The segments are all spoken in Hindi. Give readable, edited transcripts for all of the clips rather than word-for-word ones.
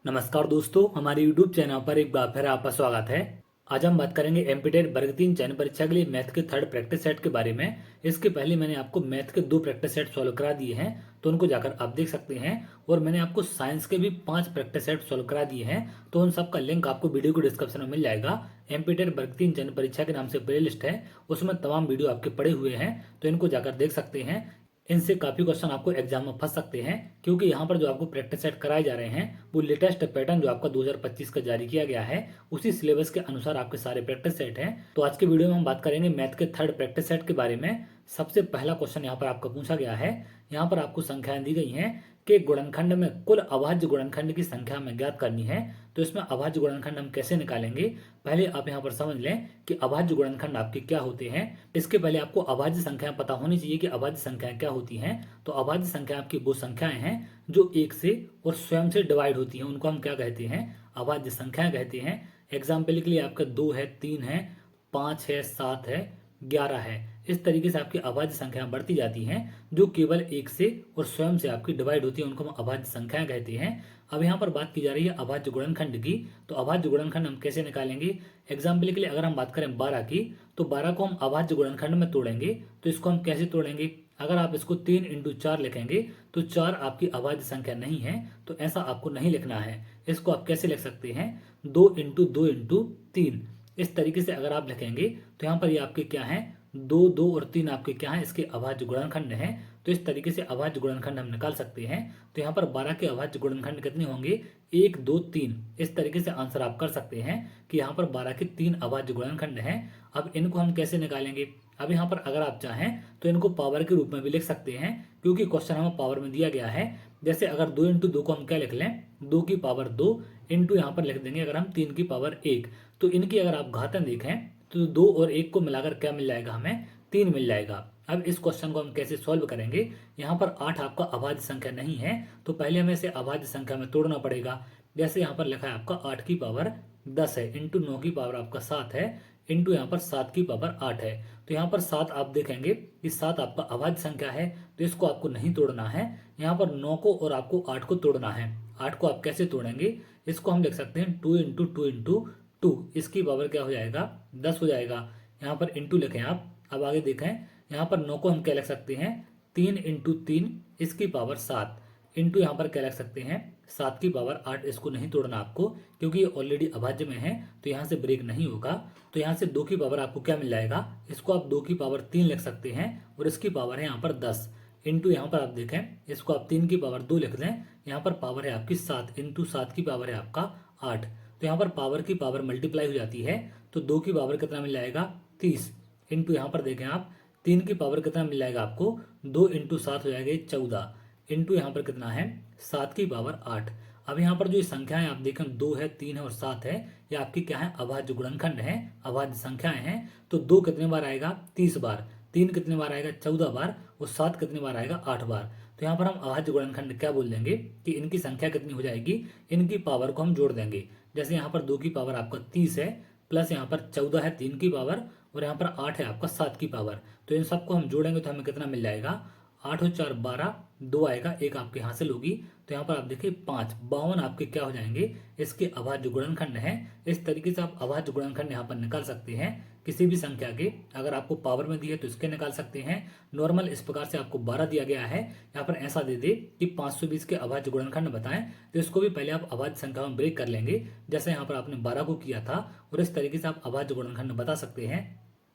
नमस्कार दोस्तों, हमारे YouTube चैनल पर एक बार फिर आपका स्वागत है। आज हम बात करेंगे एमपीटेट वर्ग 3 चयन परीक्षा के लिए मैथ के थर्ड प्रैक्टिस सेट के बारे में। इसके पहले मैंने आपको मैथ के 2 प्रैक्टिस सेट सॉल्व करा दिए हैं, तो उनको जाकर आप देख सकते हैं। और मैंने आपको साइंस के भी 5 प्रैक्टिस सेट सॉल्व करा दिए हैं, तो उन सब का लिंक आपको वीडियो के डिस्क्रिप्शन में मिल जाएगा। एमपीटेट वर्ग 3 चयन परीक्षा के नाम से प्ले लिस्ट है, उसमें तमाम वीडियो आपके पड़े हुए हैं, तो इनको जाकर देख सकते हैं। इनसे काफी क्वेश्चन आपको एग्जाम में फंस सकते हैं, क्योंकि यहाँ पर जो आपको प्रैक्टिस सेट कराए जा रहे हैं वो लेटेस्ट पैटर्न जो आपका 2025 का जारी किया गया है, उसी सिलेबस के अनुसार आपके सारे प्रैक्टिस सेट हैं। तो आज के वीडियो में हम बात करेंगे मैथ के थर्ड प्रैक्टिस सेट के बारे में। सबसे पहला क्वेश्चन यहाँ पर आपका पूछा गया है। यहाँ पर आपको संख्याएं दी गई हैं कि गुणनखंड में कुल अभाज्य गुणनखंड की संख्या हमें ज्ञात करनी है। तो इसमें अभाज्य गुणनखंड हम कैसे निकालेंगे, पहले आप यहाँ पर समझ लें कि अभाज्य गुणनखंड आपके क्या होते हैं। इसके पहले आपको अभाज्य संख्या पता होनी चाहिए कि अभाज्य संख्याएं क्या होती हैं। तो अभाज्य संख्या आपकी वो संख्याएं हैं जो एक से और स्वयं से डिवाइड होती हैं, उनको हम क्या कहते हैं, अभाज्य संख्याएं कहते हैं। एग्जाम्पल के लिए आपका 2 है, 3 है, 5 है, 7 है, 11 है। इस तरीके से आपकी अभाज्य संख्याएं बढ़ती जाती हैं जो केवल एक से और स्वयं से आपकी डिवाइड होती है, उनको हम अभाज्य संख्याएं कहते हैं। अब यहाँ पर बात की जा रही है अभाज्य गुणनखंड की। तो अभाज्य गुणनखंड हम कैसे निकालेंगे। एग्जाम्पल के लिए अगर हम बात करें 12 की, तो 12 को हम अभाज्य गुणनखंड में तोड़ेंगे। तो इसको हम कैसे तोड़ेंगे, अगर आप इसको 3 × 4 लिखेंगे तो 4 आपकी अभाज्य संख्या नहीं है, तो ऐसा आपको नहीं लिखना है। इसको आप कैसे लिख सकते हैं, 2 × 2 × 3। इस तरीके से अगर आप लिखेंगे तो यहाँ पर ये आपके क्या है, 2, 2 और 3 आपके क्या है, इसके अभाज्य गुणनखंड है। तो इस तरीके से अभाज्य गुणनखंड हम निकाल सकते हैं। तो यहाँ पर 12 के अभाज्य गुणनखंड कितने होंगे, 1, 2, 3। इस तरीके से आंसर आप कर सकते हैं कि यहाँ पर 12 के 3 अभाज्य गुणनखंड हैं। अब इनको हम कैसे निकालेंगे। अब यहाँ पर अगर आप चाहें तो इनको पावर के रूप में भी लिख सकते हैं, क्योंकि क्वेश्चन हमें पावर में दिया गया है। जैसे अगर 2 × 2 को हम क्या लिख लें, 2 की पावर 2 इंटू यहाँ पर लिख देंगे अगर हम 3 की पावर 1। तो इनकी अगर आप घातें देखें तो 2 और 1 को मिलाकर क्या मिल जाएगा, हमें 3 मिल जाएगा। अब इस क्वेश्चन को हम कैसे सॉल्व करेंगे। यहाँ पर 8 आपका अभाज्य संख्या नहीं है, तो पहले हमें इसे अभाज्य संख्या में तोड़ना पड़ेगा। जैसे यहाँ पर लिखा है आपका 8 की पावर 10 है, इंटू 9 की पावर आपका 7 है, इंटू यहाँ पर 7 की पावर 8 है। तो यहाँ पर 7 आप देखेंगे कि 7 आपका अभाज्य संख्या है, तो इसको आपको नहीं तोड़ना है। यहाँ पर 9 को और आपको 8 को तोड़ना है। 8 को आप कैसे तोड़ेंगे, इसको हम लिख सकते हैं 2 × 2 × 2। इसकी पावर क्या हो जाएगा, 10 हो जाएगा। यहाँ पर इंटू लिखें आप। अब आगे देखें, यहाँ पर 9 को हम क्या लिख सकते हैं, 3 × 3 इसकी पावर 7, इंटू यहाँ पर क्या लिख सकते हैं, 7 की पावर 8। इसको नहीं तोड़ना आपको, क्योंकि ये ऑलरेडी अभाज्य में है, तो यहाँ से ब्रेक नहीं होगा। तो यहाँ से 2 की पावर आपको क्या मिल जाएगा, इसको आप 2 की पावर 3 लिख सकते हैं, और इसकी पावर है यहाँ पर 10, इंटू यहाँ पर आप देखें इसको आप 3 की पावर 2 लिख दें। यहाँ पर पावर है आपकी 7, इंटू 7 की पावर है आपका 8। तो यहाँ पर पावर की पावर मल्टीप्लाई हो जाती है, तो 2 की पावर कितना मिल जाएगा, 30, इंटू यहाँ पर देखें आप 3 की पावर कितना मिल जाएगा आपको, 2 × 7 हो जाएगा 14, इंटू यहाँ पर कितना है, 7 की पावर 8। अब यहाँ पर जो संख्याएं आप देखें 2 है, 3 है और 7 है, ये आपकी क्या है, अभाज्य गुणनखंड है, अभाज्य संख्याएं हैं। तो 2 कितने बार आएगा, 30 बार, 3 कितने बार आएगा, 14 बार, और 7 कितने बार आएगा, 8 बार। तो यहाँ पर हम अभाज्य गुणनखंड क्या बोल देंगे कि इनकी संख्या कितनी हो जाएगी, इनकी पावर को हम जोड़ देंगे। जैसे यहाँ पर 2 की पावर आपका 30 है, प्लस यहाँ पर 14 है 3 की पावर, और यहाँ पर 8 है आपका 7 की पावर। तो इन सबको हम जोड़ेंगे तो हमें कितना मिल जाएगा, 8 और 4 12, 2 आएगा, 1 आपके हासिल होगी। तो यहाँ पर आप देखिए 5, 52 आपके क्या हो जाएंगे, इसके अभाज्य गुणनखंड है। इस तरीके से आप अभाज्य गुणनखंड यहाँ पर निकाल सकते हैं किसी भी संख्या के। अगर आपको पावर में दी है तो इसके निकाल सकते हैं। नॉर्मल इस प्रकार से आपको 12 दिया गया है, यहाँ पर ऐसा दे दे कि 520 के अभाज्य गुणनखंड बताएं, तो इसको भी पहले आप अभाज्य संख्या में ब्रेक कर लेंगे, जैसे यहाँ पर आपने 12 को किया था, और इस तरीके से आप अभाज्य गुणनखंड बता सकते हैं।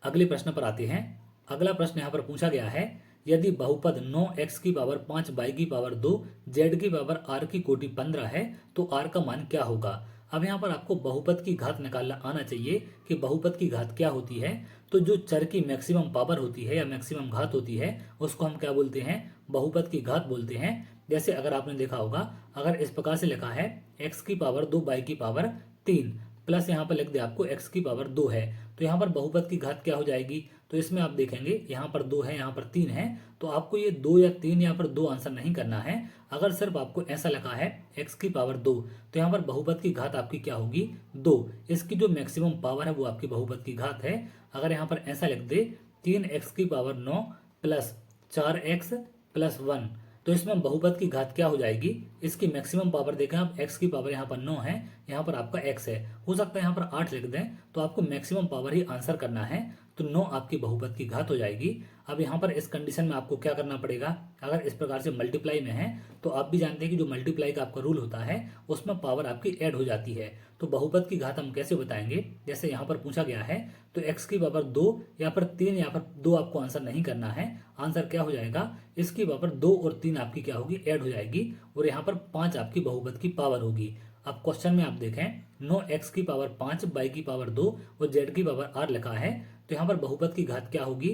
अगले प्रश्न पर आते हैं। अगला प्रश्न यहाँ पर पूछा गया है, यदि बहुपद 9x की पावर 5 y की पावर 2 z की पावर r की कोटि 15 है, तो r का मान क्या होगा। अब यहाँ पर आपको बहुपद की घात निकालना आना चाहिए कि बहुपद की घात क्या होती है। तो जो चर की मैक्सिमम पावर होती है या मैक्सिमम घात होती है, उसको हम क्या बोलते हैं, बहुपद की घात बोलते हैं। जैसे अगर आपने देखा होगा, अगर इस प्रकार से लिखा है x की पावर 2 y की पावर 3, प्लस यहाँ पर लिख दे आपको x की पावर 2 है, तो यहाँ पर बहुपद की घात क्या हो जाएगी। तो इसमें आप देखेंगे यहाँ पर 2 है, यहाँ पर 3 है, तो आपको ये 2 या 3 यहाँ पर 2 आंसर नहीं करना है। अगर सिर्फ आपको ऐसा लिखा है x की पावर 2, तो यहाँ पर बहुपद की घात आपकी क्या होगी, 2। इसकी जो मैक्सिमम पावर है वो आपकी बहुपद की घात है। अगर यहाँ पर ऐसा लिख दे 3x की पावर 9 प्लस 4x प्लस 1, तो इसमें बहुपद की घात क्या हो जाएगी, इसकी मैक्सिमम पावर देखें आप, x की पावर यहाँ पर 9 है, यहाँ पर आपका x है, हो सकता है यहाँ पर 8 लिख दें, तो आपको मैक्सिमम पावर ही आंसर करना है। तो 9 आपकी बहुपद की घात हो जाएगी। अब यहाँ पर इस कंडीशन में आपको क्या करना पड़ेगा, अगर इस प्रकार से मल्टीप्लाई में है तो आप भी जानते हैं कि जो मल्टीप्लाई का आपका रूल होता है उसमें पावर आपकी ऐड हो जाती है। तो बहुपद की घात हम कैसे बताएंगे, जैसे यहाँ पर पूछा गया है तो x की पावर 2 या फिर 3 या फिर 2 आपको आंसर नहीं करना है। आंसर क्या हो जाएगा, इसकी पावर 2 और 3 आपकी क्या होगी, ऐड हो जाएगी, और यहाँ पर 5 आपकी बहुपद की पावर होगी। अब क्वेश्चन में आप देखें 9x की पावर 5, y की पावर 2 और z की पावर r लिखा है। तो यहाँ पर बहुपद की घात क्या होगी,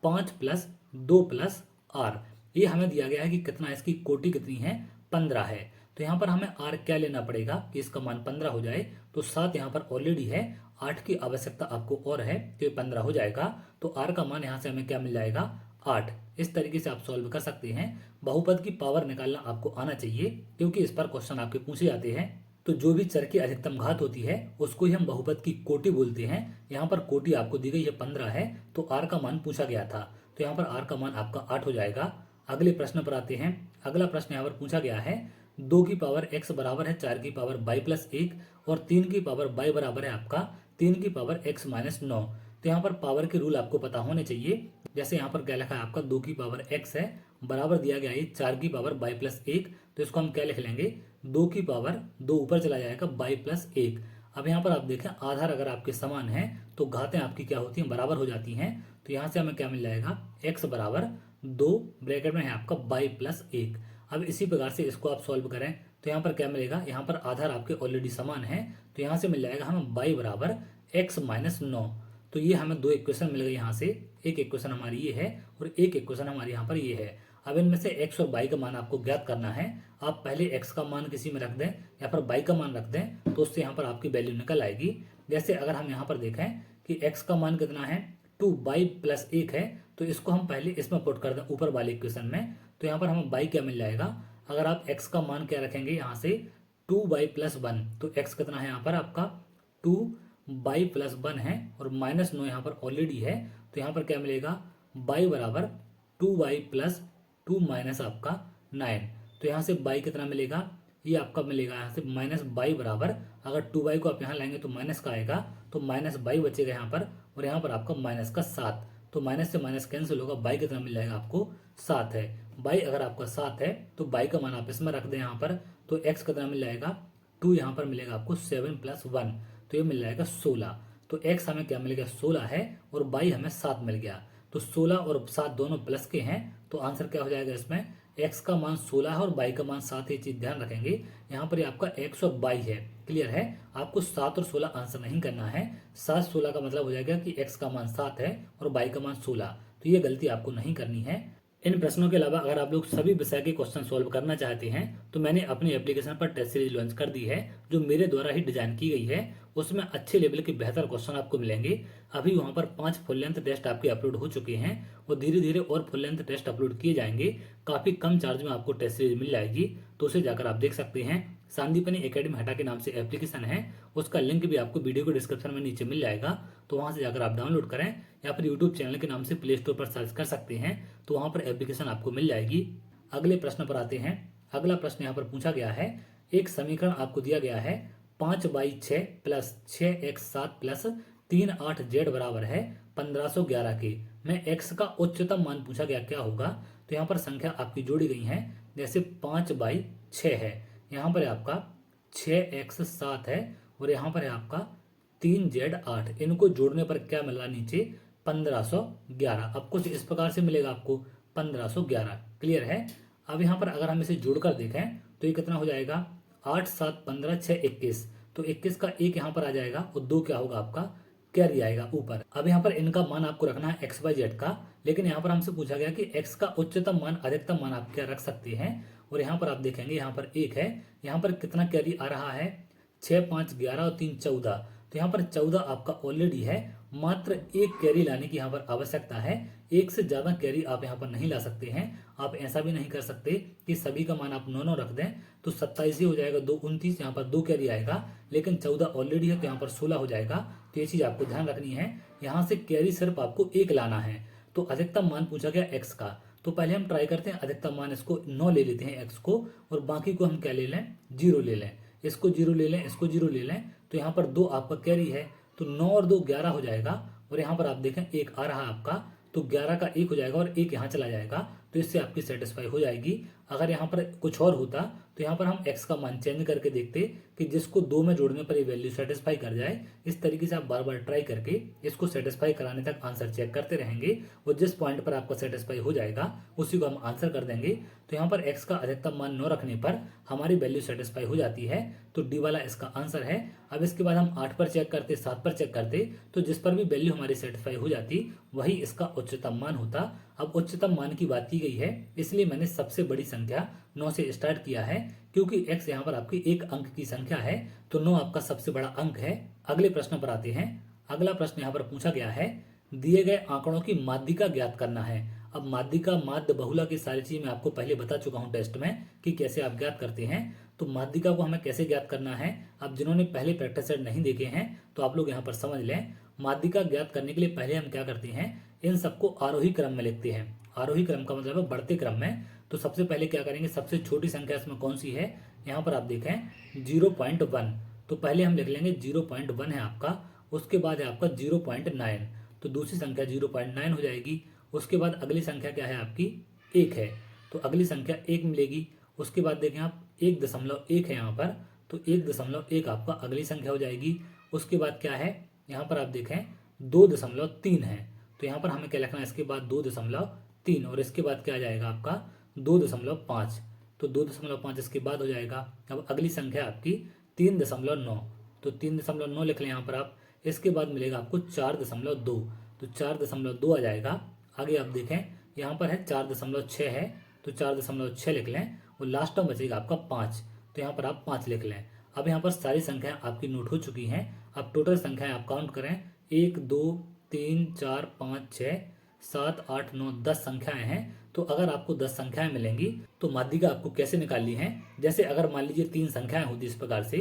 5 प्लस 2 प्लस r। ये हमें दिया गया है कि कितना, इसकी कोटि कितनी है, 15 है। तो यहाँ पर हमें r क्या लेना पड़ेगा कि इसका मान 15 हो जाए। तो 7 यहाँ पर ऑलरेडी है, 8 की आवश्यकता आपको और है, तो ये 15 हो जाएगा। तो r का मान यहाँ से हमें क्या मिल जाएगा, 8। इस तरीके से आप सॉल्व कर सकते हैं। बहुपद की पावर निकालना आपको आना चाहिए, क्योंकि इस पर क्वेश्चन आपके पूछे जाते हैं। तो जो भी चर की अधिकतम घात होती है उसको ही हम बहुपद की कोटि बोलते हैं। यहाँ पर कोटि आपको दी गई है 15 है, तो r का मान पूछा गया था, तो यहाँ पर r का मान आपका 8 हो जाएगा। अगले प्रश्न पर आते हैं। अगला प्रश्न यहाँ पर पूछा गया है 2 की पावर x बराबर है 4 की पावर y प्लस 1 और 3 की पावर y बराबर है आपका 3 की पावर x माइनस 9। तो यहाँ पर पावर के रूल आपको पता होने चाहिए। जैसे यहाँ पर क्या लिखा है आपका 2 की पावर x है, बराबर दिया गया है 4 की पावर y प्लस 1, तो इसको हम क्या लिख लेंगे, 2 की पावर 2 ऊपर चला जाएगा y प्लस 1। अब यहाँ पर आप देखें आधार अगर आपके समान है तो घातें आपकी क्या होती हैं, बराबर हो जाती हैं। तो यहाँ से हमें क्या मिल जाएगा, x बराबर 2 ब्रैकेट में है आपका y प्लस 1। अब इसी प्रकार से इसको आप सॉल्व करें तो यहाँ पर क्या मिलेगा, यहाँ पर आधार आपके ऑलरेडी समान है, तो यहाँ से मिल जाएगा हमें y बराबर x माइनस 9। तो ये हमें 2 इक्वेशन मिल गई यहाँ से, एक इक्वेशन हमारी ये है और एक इक्वेशन हमारी यहाँ पर ये है। अब इनमें से x और y का मान आपको ज्ञात करना है। आप पहले x का मान किसी में रख दें या फिर y का मान रख दें, तो उससे यहाँ पर आपकी वैल्यू निकल आएगी। जैसे अगर हम यहाँ पर देखें कि x का मान कितना है, 2y प्लस 1 है, तो इसको हम पहले इसमें पुट कर दें ऊपर वाले इक्वेशन में, तो यहाँ पर हमें y क्या मिल जाएगा। अगर आप x का मान क्या रखेंगे यहाँ से 2y प्लस 1, तो x कितना है यहाँ पर आपका 2y प्लस 1 है और माइनस 9 यहाँ पर ऑलरेडी है, तो यहाँ पर क्या मिलेगा, y बराबर 2y प्लस 2 माइनस आपका 9। तो यहाँ से y कितना मिलेगा, ये आपका मिलेगा यहाँ से माइनस y बराबर, अगर 2y को आप यहाँ लाएंगे तो माइनस का आएगा, तो माइनस y बचेगा यहाँ पर, और यहाँ पर आपका माइनस का 7। तो माइनस से माइनस कैंसिल होगा, y कितना मिल जाएगा आपको 7 है। y अगर आपका 7 है तो y का मान आप इसमें रख दें यहाँ पर, तो x कितना मिल जाएगा, 2 यहाँ पर मिलेगा आपको 7 प्लस 1, तो ये मिल जाएगा 16। तो x हमें क्या मिल गया, 16 है, और y हमें 7 मिल गया। तो 16 और 7 दोनों प्लस के हैं, तो आंसर क्या हो जाएगा इसमें, x का मान 16 है और y का मान 7 है। चीज ध्यान रखेंगे, यहाँ पर ये आपका x और y है, क्लियर है। आपको 7 और 16 आंसर नहीं करना है। 7 16 का मतलब हो जाएगा कि x का मान 7 है और y का मान 16, तो ये गलती आपको नहीं करनी है। इन प्रश्नों के अलावा अगर आप लोग सभी विषय के क्वेश्चन सॉल्व करना चाहते हैं तो मैंने अपनी एप्लीकेशन पर टेस्ट सीरीज लॉन्च कर दी है, जो मेरे द्वारा ही डिजाइन की गई है। उसमें अच्छे लेवल के बेहतर क्वेश्चन आपको मिलेंगे। अभी वहां पर 5 फुल लेंथ टेस्ट आपके अपलोड हो चुके हैं और धीरे धीरे और फुल लेंथ टेस्ट अपलोड किए जाएंगे। काफी कम चार्ज में आपको टेस्ट सीरीज मिल जाएगी, तो उसे जाकर आप देख सकते हैं। संदीपनी एकेडमी हटा के नाम से एप्लीकेशन है, उसका लिंक भी आपको वीडियो के डिस्क्रिप्शन में नीचे मिल जाएगा, तो वहां से जाकर आप डाउनलोड करें, या फिर यूट्यूब चैनल के नाम से प्ले स्टोर पर सर्च कर सकते हैं, तो वहां पर एप्लीकेशन आपको मिल जाएगी। अगले प्रश्न पर आते हैं। अगला प्रश्न यहाँ पर पूछा गया है, एक समीकरण आपको दिया गया है 5/6 प्लस 6x7 प्लस 3/8z बराबर है 1511 के, में x का उच्चतम मान पूछा गया क्या होगा। तो यहाँ पर संख्या आपकी जोड़ी गई है, जैसे 5/6 है, यहाँ पर है आपका 6x7 है और यहाँ पर है आपका 3z8। इनको जोड़ने पर क्या मिला नीचे, 1511। अब कुछ इस प्रकार से मिलेगा आपको 1511, क्लियर है। अब यहाँ पर अगर हम इसे जोड़कर देखें तो ये कितना हो जाएगा, 8 7 15 6 21, तो 21 का 1 यहाँ पर आ जाएगा और 2 क्या होगा आपका कैरी आएगा ऊपर। अब यहाँ पर इनका मान आपको रखना है x y z का, लेकिन यहाँ पर हमसे पूछा गया कि x का उच्चतम मान अधिकतम मान आप क्या रख सकते हैं। और यहाँ पर आप देखेंगे यहाँ पर 1 है, यहाँ पर कितना कैरी आ रहा है, 6 5 11 और 3 14, तो यहाँ पर 14 आपका ऑलरेडी है। मात्र 1 कैरी लाने की यहाँ पर आवश्यकता है, 1 से ज्यादा कैरी आप यहाँ पर नहीं ला सकते हैं। आप ऐसा भी नहीं कर सकते कि सभी का मान आप 9 रख दें, तो 27 ही हो जाएगा, 2 29, यहाँ पर 2 कैरी आएगा, लेकिन 14 ऑलरेडी है तो यहाँ पर 16 हो जाएगा। तो ये चीज आपको ध्यान रखनी है, यहाँ से कैरी सिर्फ आपको 1 लाना है। तो अधिकतम मान पूछा गया x का, तो पहले हम ट्राई करते हैं अधिकतम मान इसको 9 ले लेते हैं x को, और बाकी को हम क्या ले लें, 0 ले लें। इसको 0 ले लें, इसको 0 ले लें, तो यहाँ पर 2 आपका कैरी है, तो 9 और 2 11 हो जाएगा। और यहाँ पर आप देखें 1 आ रहा है आपका, तो 11 का 1 हो जाएगा और 1 यहाँ चला जाएगा, तो इससे आपकी सेटिस्फाई हो जाएगी। अगर यहाँ पर कुछ और होता तो यहाँ पर हम x का मान चेंज करके देखते कि जिसको 2 में जोड़ने पर ये वैल्यू सेटिस्फाई कर जाए। इस तरीके से आप बार बार ट्राई करके इसको सेटिस्फाई कराने तक आंसर चेक करते रहेंगे, और जिस पॉइंट पर आपका सेटिस्फाई हो जाएगा उसी को हम आंसर कर देंगे। तो यहाँ पर x का अधिकतम मान 9 रखने पर हमारी वैल्यू सेटिस्फाई हो जाती है, तो डी वाला इसका आंसर है। अब इसके बाद हम 8 पर चेक करते, 7 पर चेक करते, तो जिस पर भी वैल्यू हमारी सेटिस्फाई हो जाती वही इसका उच्चतम मान होता। अब उच्चतम मान की बात की गई है, इसलिए मैंने सबसे बड़ी संख्या 9 से स्टार्ट किया है, क्योंकि x यहाँ पर आपकी एक अंक की संख्या है, तो 9 आपका सबसे बड़ा अंक है। अगले प्रश्न पर आते हैं। अगला प्रश्न यहाँ पर पूछा गया है, दिए गए आंकड़ों की माध्यिका ज्ञात करना है। अब माध्यिका, माध्य, बहुला की सारी चीज मैं आपको पहले बता चुका हूँ टेस्ट में कि कैसे आप ज्ञात करते हैं। तो माध्यिका को हमें कैसे ज्ञात करना है, अब जिन्होंने पहले प्रैक्टिस सेट नहीं देखे हैं तो आप लोग यहाँ पर समझ लें। माध्यिका ज्ञात करने के लिए पहले हम क्या करते हैं, इन सबको आरोही क्रम में लिखते हैं। आरोही क्रम का मतलब है बढ़ते क्रम में। तो सबसे पहले क्या करेंगे, सबसे छोटी संख्या इसमें कौन सी है, यहाँ पर आप देखें 0.1, तो पहले हम लिख लेंगे 0.1 है आपका। उसके बाद है आपका 0.9, तो दूसरी संख्या 0.9 हो जाएगी। उसके बाद अगली संख्या क्या है आपकी, 1 है, तो अगली संख्या 1 मिलेगी। उसके बाद देखें आप 1.1 है यहाँ पर, तो 1.1 आपका अगली संख्या हो जाएगी। उसके बाद क्या है, यहाँ पर आप देखें 2.3 है, तो यहाँ पर हमें क्या लिखना है, इसके बाद 2.3, और इसके बाद क्या आ जाएगा आपका 2.5, तो 2.5 इसके बाद हो जाएगा। अब अगली संख्या आपकी 3.9, तो 3.9 लिख लें यहाँ पर आप। इसके बाद मिलेगा आपको 4.2, तो 4.2 आ जाएगा। आगे आप देखें यहाँ पर है 4.6 है, तो 4.6 लिख लें, और लास्ट में बचेगा आपका 5, तो यहाँ पर आप 5 लिख लें। अब यहाँ पर सारी संख्याएं आपकी नोट हो चुकी हैं। अब टोटल संख्याएं आप काउंट करें, 1 2 3 4 5 6 7 8 9 10 संख्याएं हैं। तो अगर आपको 10 संख्याएं मिलेंगी तो माध्यिका आपको कैसे निकालनी है, जैसे अगर मान लीजिए 3 संख्याएं होती इस प्रकार से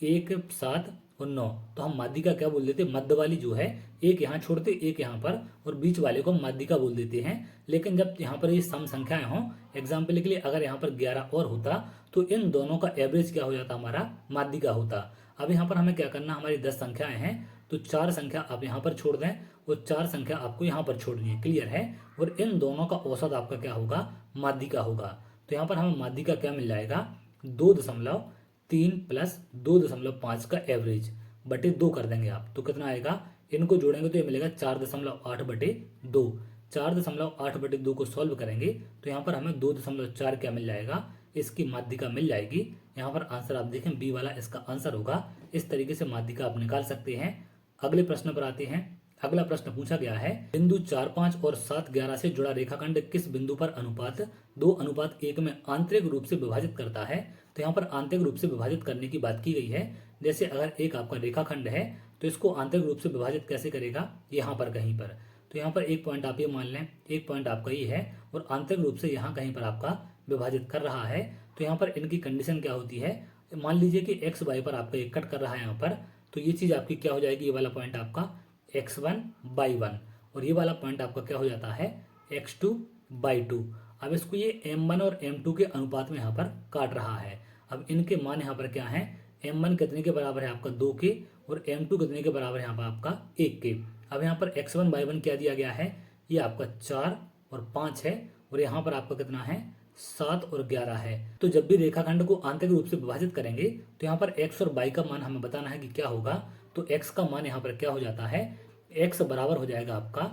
1 7 और 9, तो हम माध्यिका क्या बोल देते, मध्य वाली जो है एक यहाँ छोड़ते, एक यहाँ पर, और बीच वाले को माध्यिका बोल देते हैं। लेकिन जब यहाँ पर ये सम संख्याएं हों, एग्जाम्पल के लिए अगर यहाँ पर 11 और होता तो इन दोनों का एवरेज क्या हो जाता, हमारा माध्यिका होता। अब यहाँ पर हमें क्या करना, हमारी 10 संख्याएं हैं, तो 4 संख्या आप यहाँ पर छोड़ दें और 4 संख्या आपको यहाँ पर छोड़नी है, क्लियर है। और इन दोनों का औसत आपका क्या होगा, माध्यिका होगा। तो यहाँ पर हमें माध्यिका क्या मिल जाएगा, 2.3 प्लस 2.5 का एवरेज बटे 2 कर देंगे आप, तो कितना आएगा, इनको जोड़ेंगे तो ये मिलेगा 4.8 बटे 2। 4.8 बटे 2 को सॉल्व करेंगे तो यहाँ पर हमें 2.4 क्या मिल जाएगा, इसकी माध्यिका मिल जाएगी। यहाँ पर आंसर आप देखें बी वाला इसका आंसर होगा। इस तरीके से माध्यिका आप निकाल सकते हैं। अगले प्रश्न पर आते हैं। अगला प्रश्न पूछा गया है, बिंदु 4 5 और 7 11 से जुड़ा रेखाखंड किस बिंदु पर अनुपात 2:1 में आंतरिक रूप से विभाजित करता है। तो यहाँ पर आंतरिक रूप से विभाजित करने की बात की गई है। जैसे अगर एक आपका रेखाखंड है तो इसको आंतरिक रूप से विभाजित कैसे करेगा, यहाँ पर कहीं पर। तो यहाँ पर एक पॉइंट आप ये मान लें, एक पॉइंट आपका ये है और आंतरिक रूप से यहाँ कहीं पर आपका विभाजित कर रहा है। तो यहाँ पर इनकी कंडीशन क्या होती है, मान लीजिए कि एक्स वाई पर आपका एक कट कर रहा है यहाँ पर, तो ये चीज़ आपकी क्या हो जाएगी, ये वाला पॉइंट आपका x1/1 और ये वाला पॉइंट आपका क्या हो जाता है x2/2। अब इसको ये m1 और m2 के अनुपात में यहाँ पर काट रहा है। अब इनके मान यहाँ पर क्या है, m1 कितने के बराबर है आपका 2 के, और m2 कितने के बराबर है यहाँ पर आपका 1 के। अब यहाँ पर x1/1 क्या दिया गया है, ये आपका 4 और 5 है, और यहाँ पर आपका कितना है 7 और 11 है। तो जब भी रेखाखंड को आंतरिक रूप से विभाजित करेंगे तो यहाँ पर x और y का मान हमें बताना है कि क्या होगा। तो x का मान यहाँ पर क्या हो जाता है, x बराबर हो जाएगा आपका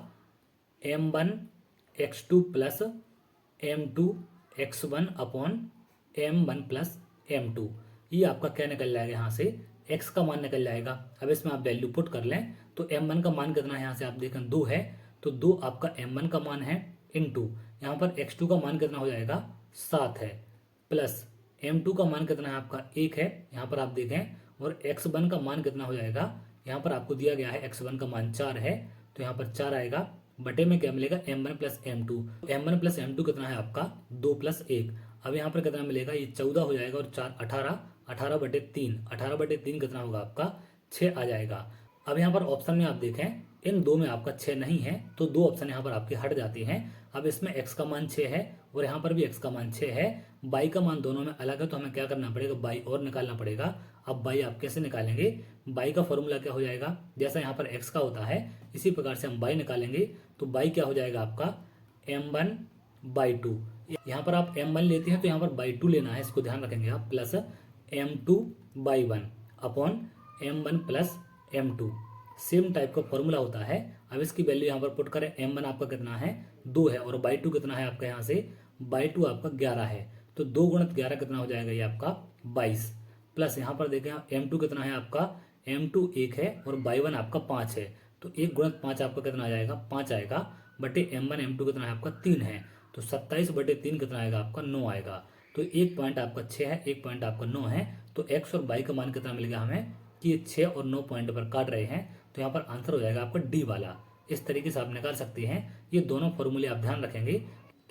m1 x2 plus m2 x1 upon m1 plus m2। ये आपका क्या निकल जाएगा, यहाँ से x का मान निकल जाएगा। अब इसमें आप वैल्यू पुट कर लें तो m1 का मान कितना है, यहाँ से आप देखें 2 है, तो 2 आपका m1 का मान है इंटू यहाँ पर x2 का मान कितना हो जाएगा 7 है, प्लस m2 का मान कितना है आपका 1 है यहाँ पर आप देखें, और x1 का मान कितना हो जाएगा, यहाँ पर आपको दिया गया है x1 का मान 4 है, तो यहाँ पर 4 आएगा, बटे में क्या मिलेगा m1 plus m2। m1 plus m2 कितना है आपका 2 प्लस 1। अब यहाँ पर कितना मिलेगा, ये 14 हो जाएगा, और 4 18, 18 बटे 3, 18 बटे 3 कितना होगा आपका 6 आ जाएगा। अब यहाँ पर ऑप्शन में आप देखें इन दो में आपका 6 नहीं है, तो दो ऑप्शन यहाँ पर आपके हट जाते हैं। अब इसमें x का मान 6 है और यहाँ पर भी x का मान 6 है, y का मान दोनों में अलग है, तो हमें क्या करना पड़ेगा, y और निकालना पड़ेगा। अब y आप कैसे निकालेंगे, y का फॉर्मूला क्या हो जाएगा, जैसा यहाँ पर x का होता है इसी प्रकार से हम y निकालेंगे। तो y क्या हो जाएगा आपका m1/2। यहाँ पर आप m1 लेते हैं तो यहाँ पर by 2 लेना है, इसको ध्यान रखेंगे आप, plus m2/1 upon m1 plus m2। Same type का फॉर्मूला होता है। अब इसकी वैल्यू यहाँ पर पुट करें, m1 आपका कितना है 2 है और by 2 कितना है आपका, यहाँ से by 2 आपका 11 है, तो 2 गुणित 11 कितना हो जाएगा, ये आपका 22। प्लस यहाँ पर देखें m2 कितना है आपका, m2 1 है और by 1 आपका 5 है, तो 1 गुणित 5 आपका कितना आ जाएगा, 5 आएगा, बटे m1 m2 कितना है आपका 3 है, तो 27/3 कितना आएगा आपका 9 आएगा। तो एक पॉइंट आपका 6 है, एक पॉइंट आपका 9 है, तो x और y का मान कितना मिल गया हमें कि ये 6 और 9 पॉइंट पर काट रहे हैं, तो यहाँ पर आंसर हो जाएगा आपका डी वाला। इस तरीके से आप निकाल सकते हैं। ये दोनों फॉर्मूले आप ध्यान रखेंगे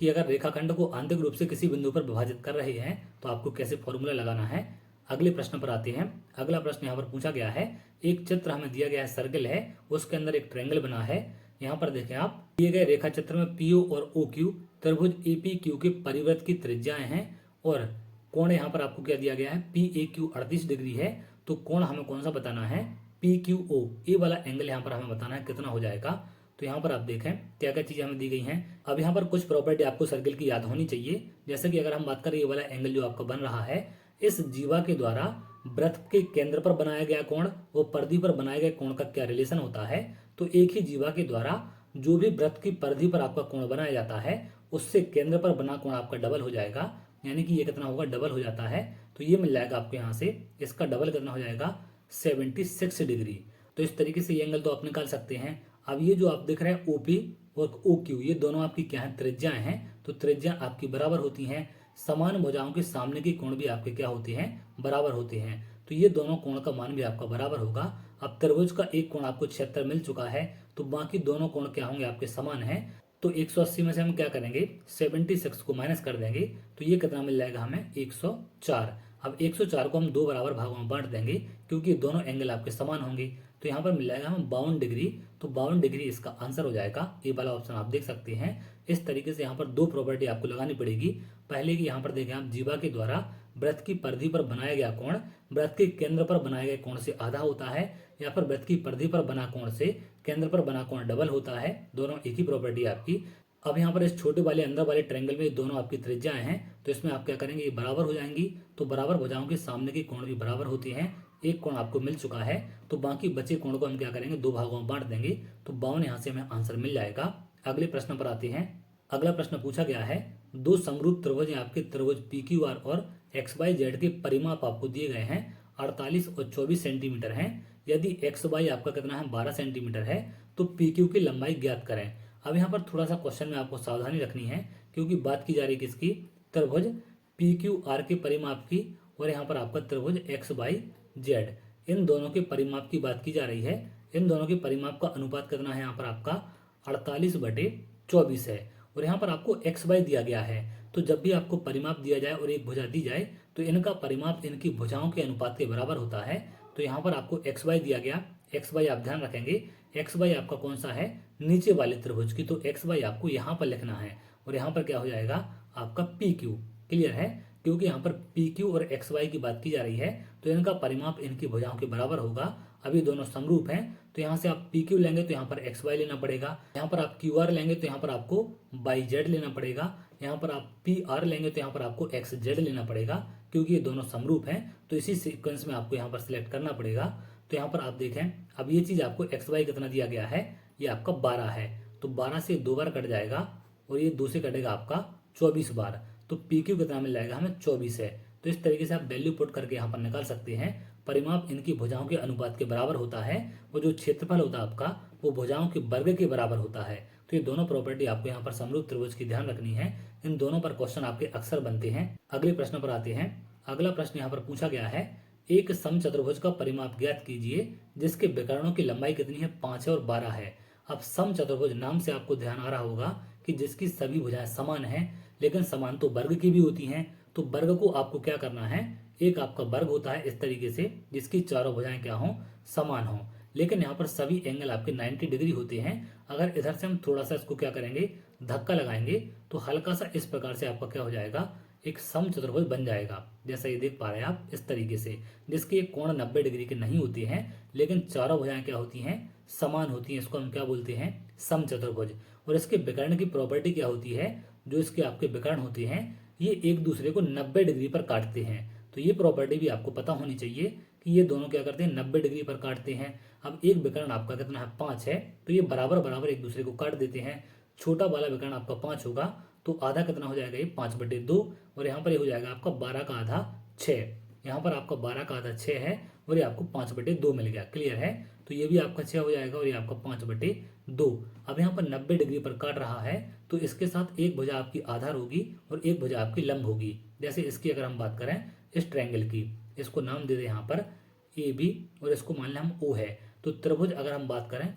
कि अगर रेखाखंड को आंतरिक रूप से किसी बिंदु पर विभाजित कर रहे हैं तो आपको कैसे फॉर्मूला लगाना है। अगले प्रश्न पर आते हैं। अगला प्रश्न यहाँ पर पूछा गया है, एक चित्र हमें दिया गया है, सर्कल है, उसके अंदर एक ट्रायंगल बना है। यहाँ पर देखें आप, दिए गए रेखा चित्र में पीओ और ओ क्यू त्रिभुज एपीक्यू के परिवृत्त की त्रिज्याएं हैं और कोण यहाँ पर आपको क्या दिया गया है, पी ए क्यू 38 डिग्री है। तो कोण हमें कौन सा बताना है, पी क्यू ओ, ए वाला एंगल यहाँ पर हमें बताना है कितना हो जाएगा। तो यहाँ पर आप देखें क्या क्या चीजें हमें दी गई हैं। अब यहाँ पर कुछ प्रॉपर्टी आपको सर्कल की याद होनी चाहिए। जैसे कि अगर हम बात करें, ये वाला एंगल जो आपका बन रहा है, इस जीवा के द्वारा वृत्त के केंद्र पर बनाया गया कोण और परिधि पर बनाए गए कोण का क्या रिलेशन होता है। तो एक ही जीवा के द्वारा जो भी वृत्त की परिधि पर आपका कोण बनाया जाता है, उससे केंद्र पर बना कोण आपका डबल हो जाएगा, यानी कि ये कितना होगा, डबल हो जाता है। तो ये मिल जाएगा आपको यहाँ से, इसका डबल कितना हो जाएगा, 76 डिग्री। तो इस तरीके से ये एंगल तो आप निकाल सकते हैं। अब ये जो आप देख रहे हैं ओपी और ओ क्यू, ये दोनों आपकी क्या है, त्रिज्याएं हैं। तो त्रिज्या आपकी बराबर होती हैं। समान भुजाओं के सामने के कोण भी आपके क्या होते हैं, बराबर होते हैं। तो ये दोनों कोण का मान भी आपका बराबर होगा। अब त्रिभुज का एक कोण आपको 76 मिल चुका है, तो बाकी दोनों कोण क्या होंगे, आपके समान है। तो 180 में से हम क्या करेंगे, 76 को माइनस कर देंगे, तो ये कितना मिल जाएगा हमें, 104। अब 104 को हम दो बराबर भागों में बांट देंगे क्योंकि दोनों एंगल आपके समान होंगे, तो यहाँ पर मिल जाएगा हमें 52 डिग्री। तो 52 डिग्री इसका आंसर हो जाएगा। ये वाला ऑप्शन आप देख सकते हैं। इस तरीके से यहाँ पर दो प्रॉपर्टी आपको लगानी पड़ेगी। पहले की यहाँ पर देखें आप, जीवा के द्वारा वृत्त की परिधि पर बनाया गया कोण वृत्त के केंद्र पर बनाए गए कोण से आधा होता है, या फिर वृत्त की परिधि पर बना कोण से केंद्र पर बना कोण डबल होता है। दोनों एक ही प्रॉपर्टी आपकी। अब यहाँ पर इस छोटे वाले अंदर वाले ट्रायंगल में दोनों आपकी त्रिज्याएं हैं, तो इसमें आप क्या करेंगे, ये बराबर हो जाएंगी। तो बराबर भुजाओं के सामने के कोण भी बराबर होते हैं। एक कोण आपको मिल चुका है, तो बाकी बचे कोण को हम क्या करेंगे, दो भागों में बांट देंगे। तो 52 यहाँ से हमें आंसर मिल जाएगा। अगले प्रश्न पर आते हैं। अगला प्रश्न पूछा गया है, दो समरूप त्रिभुज आपके त्रिभुज पी क्यू आर और एक्स वाई जेड के परिमाप आपको दिए गए हैं, 48 और 24 सेंटीमीटर हैं। यदि एक्स वाई आपका कितना है, 12 सेंटीमीटर है, तो पी क्यू की लंबाई ज्ञात करें। अब यहाँ पर थोड़ा सा क्वेश्चन में आपको सावधानी रखनी है, क्योंकि बात की जा रही है किसकी, त्रिभुज पी क्यू आर के परिमाप की, और यहाँ पर आपका त्रिभुज एक्स वाई जेड, इन दोनों के परिमाप की बात की जा रही है। इन दोनों के परिमाप का अनुपात कितना है, यहाँ पर आपका 48/24 है, और यहाँ पर आपको एक्स वाई दिया गया है। तो जब भी आपको परिमाप दिया जाए और एक भुजा दी जाए, तो इनका परिमाप इनकी भुजाओं के अनुपात के बराबर होता है। तो यहाँ पर आपको एक्स वाई दिया गया, एक्स वाई आप ध्यान रखेंगे, एक्स वाई आपका कौन सा है, नीचे वाले त्रिभुज की, तो एक्स वाई आपको यहाँ पर लिखना है, और यहाँ पर क्या हो जाएगा आपका पी क्यू। क्लियर है, क्योंकि यहाँ पर पी क्यू और एक्स वाई की बात की जा रही है, तो इनका परिमाप इनकी भुजाओं के बराबर होगा। अभी दोनों समरूप हैं, तो यहाँ से आप पी क्यू लेंगे तो यहाँ पर एक्स वाई लेना पड़ेगा, यहाँ पर आप क्यू आर लेंगे तो यहाँ पर आपको वाई जेड लेना पड़ेगा, यहाँ पर आप पी आर लेंगे तो यहाँ पर आपको एक्स जेड लेना पड़ेगा, क्योंकि ये दोनों समरूप हैं। तो इसी सीक्वेंस में आपको यहाँ पर सिलेक्ट करना पड़ेगा। तो यहाँ पर आप देखें, अब ये चीज़ आपको एक्स वाई कितना दिया गया है, ये आपका 12 है, तो 12 से 2 बार कट जाएगा, और ये 2 से कटेगा आपका 24 बार। तो पी क्यू कितना मिल जाएगा हमें, 24 है। तो इस तरीके से आप वैल्यू पुट करके यहाँ पर निकाल सकते हैं। परिमाप इनकी भुजाओं के अनुपात के बराबर होता है, और जो क्षेत्रफल होता है आपका, वो भुजाओं के वर्ग के बराबर होता है। तो ये दोनों प्रॉपर्टी आपको यहाँ पर समरूप त्रिभुज की ध्यान रखनी है। इन दोनों पर क्वेश्चन आपके अक्सर बनते हैं। अगले प्रश्न पर आते हैं। अगला प्रश्न यहाँ पर पूछा गया है, एक समचतुर्भुज का परिमाप ज्ञात कीजिए जिसके विकर्णों की लंबाई कितनी है, 5 और 12 है। अब समचतुर्भुज नाम से आपको ध्यान आ रहा होगा कि जिसकी सभी भुजाएं समान हैं, लेकिन समान तो वर्ग की भी होती हैं। तो वर्ग को आपको क्या करना है, एक आपका वर्ग होता है इस तरीके से जिसकी चारों भुजाएं क्या हों, समान हों, लेकिन यहाँ पर सभी एंगल आपके 90 डिग्री होते हैं। अगर इधर से हम थोड़ा सा इसको क्या करेंगे, धक्का लगाएंगे, तो हल्का सा इस प्रकार से आपका क्या हो जाएगा, एक समचतुर्भुज बन जाएगा। जैसा ये देख पा रहे हैं आप इस तरीके से, जिसके कोण 90 डिग्री के नहीं होते हैं, लेकिन चारों भुजाएं क्या होती हैं, समान होती हैं। इसको हम क्या बोलते हैं, समचतुर्भुज। और इसके विकर्ण की प्रॉपर्टी क्या होती है, जो इसके आपके विकर्ण होते हैं ये एक दूसरे को 90 डिग्री पर काटते हैं। तो ये प्रॉपर्टी भी आपको पता होनी चाहिए कि ये दोनों क्या करते हैं, 90 डिग्री पर काटते हैं। अब एक विकर्ण आपका कितना है, 5 है, तो ये बराबर बराबर एक दूसरे को काट देते हैं। छोटा वाला विकर्ण आपका 5 होगा, तो आधा कितना हो जाएगा, ये 5/2। और यहाँ पर ये हो जाएगा आपका 12 का आधा 6। यहाँ पर आपका 12 का आधा 6 है, और ये आपको 5/2 मिल गया। क्लियर है। तो ये भी आपका 6 हो जाएगा, और ये आपका 5/2। अब यहाँ पर 90 डिग्री पर काट रहा है, तो इसके साथ एक भुजा आपकी आधार होगी और एक भुजा आपकी लंब होगी। जैसे इसकी अगर हम बात करें, इस ट्रायंगल की, इसको नाम दे दें यहाँ पर ए बी, और इसको मान लें हम ओ है। तो त्रिभुज अगर हम बात करें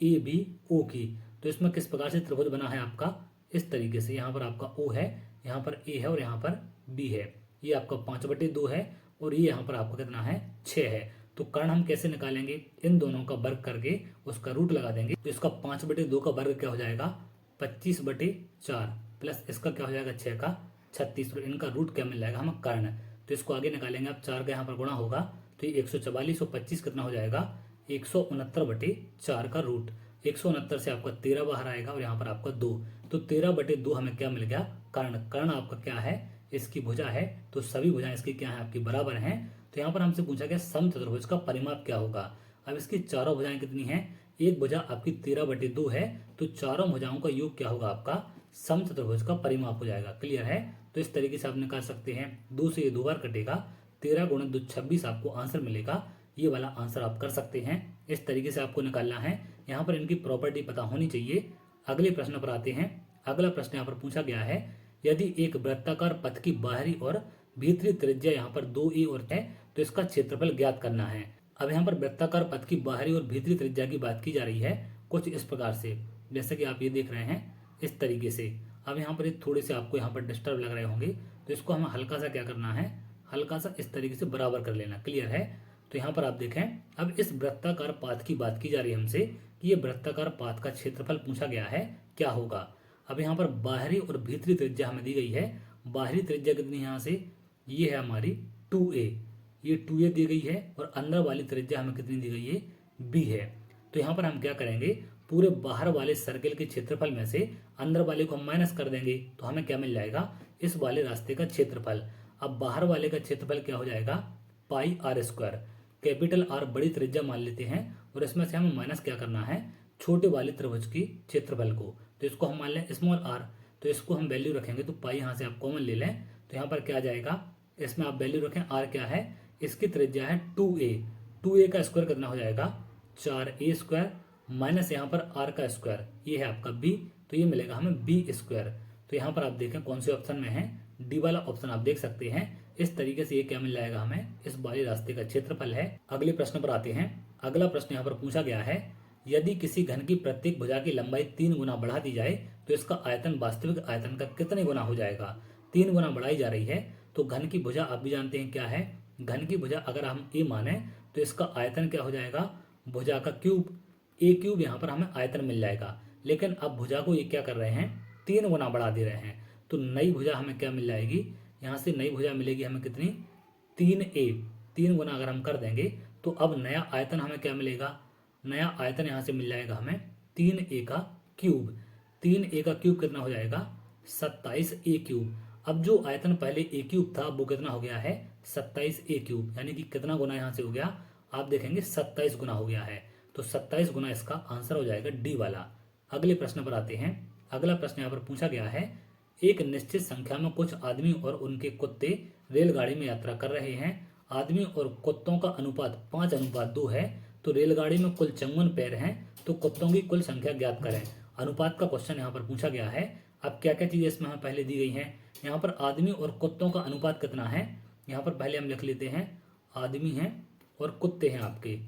ए बी ओ की, तो इसमें किस प्रकार से त्रिभुज बना है आपका, इस तरीके से। यहाँ पर आपका ओ है, यहाँ पर ए है, और यहाँ पर बी है। ये आपका 5/2 है, और ये यहाँ पर आपका कितना है, 6 है। तो कर्ण हम कैसे निकालेंगे, इन दोनों का वर्ग करके उसका रूट लगा देंगे। तो इसका 5/2 का वर्ग क्या हो जाएगा, 25/4, प्लस इसका क्या हो जाएगा, 6 का 36, और इनका रूट क्या मिल जाएगा हमें, कर्ण। तो इसको आगे निकालेंगे आप, 4 का यहाँ पर गुणा होगा, तो ये 144 और 25 कितना हो जाएगा, 169/4 का रूट। 169 से आपका 13 बाहर आएगा, और यहाँ पर आपका 2, तो 13/2 हमें क्या मिल गया, कर्ण। कर्ण आपका क्या है, इसकी भुजा है। तो सभी भुजाएं इसकी क्या है, आपकी बराबर हैं। तो यहाँ पर हमसे पूछा गया समचतुर्भुज का परिमाप क्या होगा। अब इसकी चारों भुजाएं कितनी हैं, एक भुजा आपकी 13/2 है, तो चारों भुजाओं का योग क्या होगा, आपका समचतुर्भुज का परिमाप हो जाएगा। क्लियर है। तो इस तरीके से आप निकाल सकते हैं। 2 से ये 2 बार कटेगा, 13 × 2 26 आपको आंसर मिलेगा। ये वाला आंसर आप कर सकते हैं। इस तरीके से आपको निकालना है। यहाँ पर इनकी प्रॉपर्टी पता होनी चाहिए। अगले प्रश्न पर आते हैं। अगला प्रश्न यहाँ पर पूछा गया है, यदि एक वृत्ताकार पथ की बाहरी और भीतरी त्रिज्या यहाँ पर 2a और है, तो इसका क्षेत्रफल ज्ञात करना है। अब यहाँ पर वृत्ताकार पथ की बाहरी और भीतरी त्रिज्या की बात की जा रही है कुछ इस प्रकार से, जैसे कि आप ये देख रहे हैं इस तरीके से। अब यहाँ पर ये थोड़े से आपको यहाँ पर डिस्टर्ब लग रहे होंगे, तो इसको हमें हल्का सा क्या करना है, हल्का सा इस तरीके से बराबर कर लेना। क्लियर है। तो यहाँ पर आप देखें, अब इस वृत्ताकार पाथ की बात की जा रही है हमसे कि ये वृत्ताकार पाथ का क्षेत्रफल पूछा गया है, क्या होगा। अब यहाँ पर बाहरी और भीतरी त्रिज्या हमें दी गई है। बाहरी त्रिज्या कितनी है, यहाँ से ये है हमारी 2a, ये 2a दी गई है, और अंदर वाली त्रिज्या हमें कितनी दी गई है, b है। तो यहाँ पर हम क्या करेंगे, पूरे बाहर वाले सर्किल के क्षेत्रफल में से अंदर वाले को हम माइनस कर देंगे, तो हमें क्या मिल जाएगा, इस वाले रास्ते का क्षेत्रफल। अब बाहर वाले का क्षेत्रफल क्या हो जाएगा, πr²। कैपिटल R बड़ी त्रिज्या मान लेते हैं, और इसमें से हमें माइनस क्या करना है, छोटे वाले त्रिभुज की क्षेत्रफल को। तो इसको हम मान लें स्मॉल r, तो इसको हम वैल्यू रखेंगे, तो पाई यहाँ से आप कॉमन ले लें, तो यहाँ पर क्या आ जाएगा, इसमें आप वैल्यू रखें, r क्या है, इसकी त्रिज्या है 2a। 2a का स्क्वायर कितना हो जाएगा, 4a² माइनस यहाँ पर r का स्क्वायर, ये है आपका b, तो ये मिलेगा हमें b²। तो यहाँ पर आप देखें कौन से ऑप्शन में है, डी वाला ऑप्शन आप देख सकते हैं। इस तरीके से ये क्या मिल जाएगा हमें, इस वाले रास्ते का क्षेत्रफल है। अगले प्रश्न पर आते हैं। अगला प्रश्न यहाँ पर पूछा गया है, यदि किसी घन की प्रत्येक भुजा की लंबाई 3 गुना बढ़ा दी जाए, तो इसका आयतन वास्तविक आयतन का कितने गुना हो जाएगा। 3 गुना बढ़ाई जा रही है, तो घन की भुजा आप भी जानते हैं क्या है, घन की भुजा अगर हम a माने, तो इसका आयतन क्या हो जाएगा, भुजा का क्यूब, a³ यहाँ पर हमें आयतन मिल जाएगा। लेकिन अब भुजा को ये क्या कर रहे हैं, 3 गुना बढ़ा दे रहे हैं, तो नई भुजा हमें क्या मिल जाएगी, यहाँ से नई भुजा मिलेगी हमें कितनी, 3a। 3 गुना अगर हम कर देंगे, तो अब नया आयतन हमें क्या मिलेगा, नया आयतन यहाँ से मिल जाएगा हमें 3a का क्यूब। 3a का क्यूब कितना हो जाएगा, 27a³। अब जो आयतन पहले a³ था, वो कितना हो गया है, 27a³, यानी कि कितना गुना यहाँ से हो गया, आप देखेंगे 27 गुना हो गया है। तो 27 गुना इसका आंसर हो जाएगा डी वाला। अगले प्रश्न पर आते हैं। अगला प्रश्न यहाँ पर पूछा गया है, एक निश्चित संख्या में कुछ आदमी और उनके कुत्ते रेलगाड़ी में यात्रा कर रहे हैं। आदमी और कुत्तों का अनुपात 5:2 है, तो रेलगाड़ी में कुल 54 पैर हैं, तो कुत्तों की कुल संख्या ज्ञात करें। अनुपात का क्वेश्चन यहाँ पर पूछा गया है। अब क्या क्या चीजें इसमें हमें पहले दी गई हैं, यहाँ पर आदमी और कुत्तों का अनुपात कितना है, यहाँ पर पहले हम लिख लेते हैं, आदमी हैं और कुत्ते हैं आपके,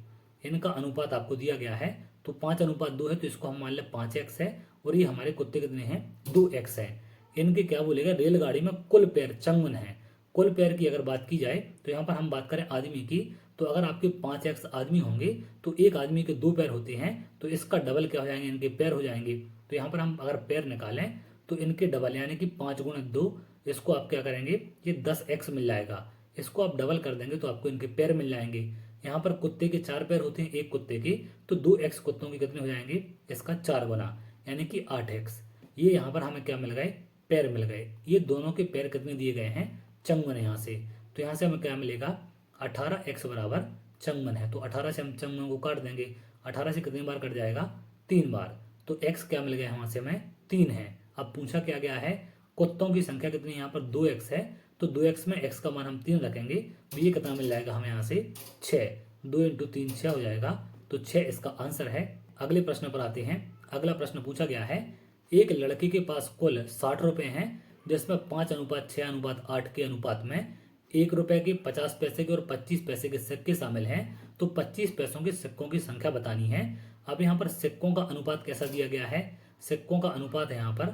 इनका अनुपात आपको दिया गया है। तो 5:2 है, तो इसको हम मान लें 5x है, और ये हमारे कुत्ते कितने हैं, 2x है। इनके क्या बोलेगा, रेलगाड़ी में कुल पैर 54 है। कुल पैर की अगर बात की जाए, तो यहाँ पर हम बात करें आदमी की, तो अगर आपके 5x आदमी होंगे तो एक आदमी के 2 पैर होते हैं, तो इसका डबल क्या हो जाएंगे, इनके पैर हो जाएंगे। तो यहाँ पर हम अगर पैर निकालें तो इनके डबल यानी कि 5 × 2, इसको आप क्या करेंगे, ये 10x मिल जाएगा। इसको आप डबल कर देंगे तो आपको इनके पैर मिल जाएंगे। यहाँ पर कुत्ते के 4 पैर होते हैं एक कुत्ते के, तो 2x कुत्तों के कितने हो जाएंगे, इसका 4 गुना यानी कि 8x। ये यहाँ पर हमें क्या मिल गए, पैर मिल गए। ये दोनों के पैर कितने दिए गए हैं, चंगुन यहाँ से। तो यहाँ से हमें क्या मिलेगा, 18x बराबर चंगुन है। तो 18 से हम चंगुन को काट देंगे, 18 से कितनी बार कट जाएगा, 3 बार। तो x क्या मिल गया वहाँ से हमें, 3 है। अब पूछा क्या गया है, कुत्तों की संख्या कितनी, यहाँ पर 2x है, तो 2x में x का मान हम 3 रखेंगे, तो ये कितना मिल जाएगा हमें यहाँ से, 6। 2 × 3 6 हो जाएगा, तो 6 इसका आंसर है। अगले प्रश्न पर आते हैं। अगला प्रश्न पूछा गया है, एक लड़के के पास कुल 60 रुपए हैं, जिसमें 5:6:8 के अनुपात में 1 रुपए के 50 पैसे के और 25 पैसे के सिक्के शामिल हैं। तो 25 पैसों के सिक्कों की संख्या बतानी है। अब यहाँ पर सिक्कों का अनुपात कैसा दिया गया है, सिक्कों का अनुपात है यहाँ पर,